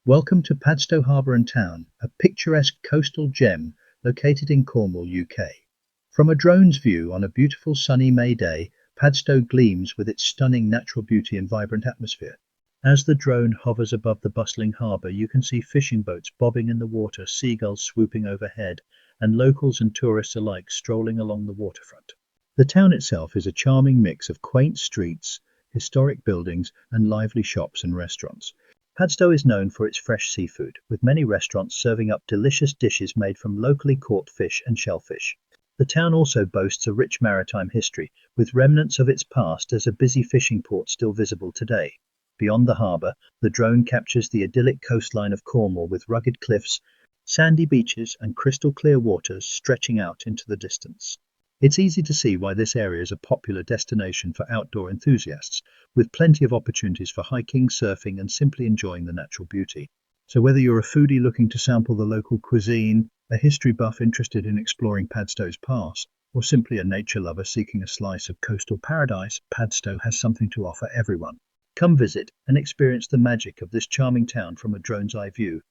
Welcome to Padstow Harbour and Town, a picturesque coastal gem located in Cornwall, UK. From a drone's view on a beautiful sunny May day, Padstow gleams with its stunning natural beauty and vibrant atmosphere. As the drone hovers above the bustling harbour, you can see fishing boats bobbing in the water, seagulls swooping overhead, and locals and tourists alike strolling along the waterfront. The town itself is a charming mix of quaint streets, historic buildings, and lively shops and restaurants. Padstow is known for its fresh seafood, with many restaurants serving up delicious dishes made from locally caught fish and shellfish. The town also boasts a rich maritime history, with remnants of its past as a busy fishing port still visible today. Beyond the harbour, the drone captures the idyllic coastline of Cornwall with rugged cliffs, sandy beaches and crystal clear waters stretching out into the distance. It's easy to see why this area is a popular destination for outdoor enthusiasts, with plenty of opportunities for hiking, surfing, and simply enjoying the natural beauty. So whether you're a foodie looking to sample the local cuisine, a history buff interested in exploring Padstow's past, or simply a nature lover seeking a slice of coastal paradise, Padstow has something to offer everyone. Come visit and experience the magic of this charming town from a drone's eye view.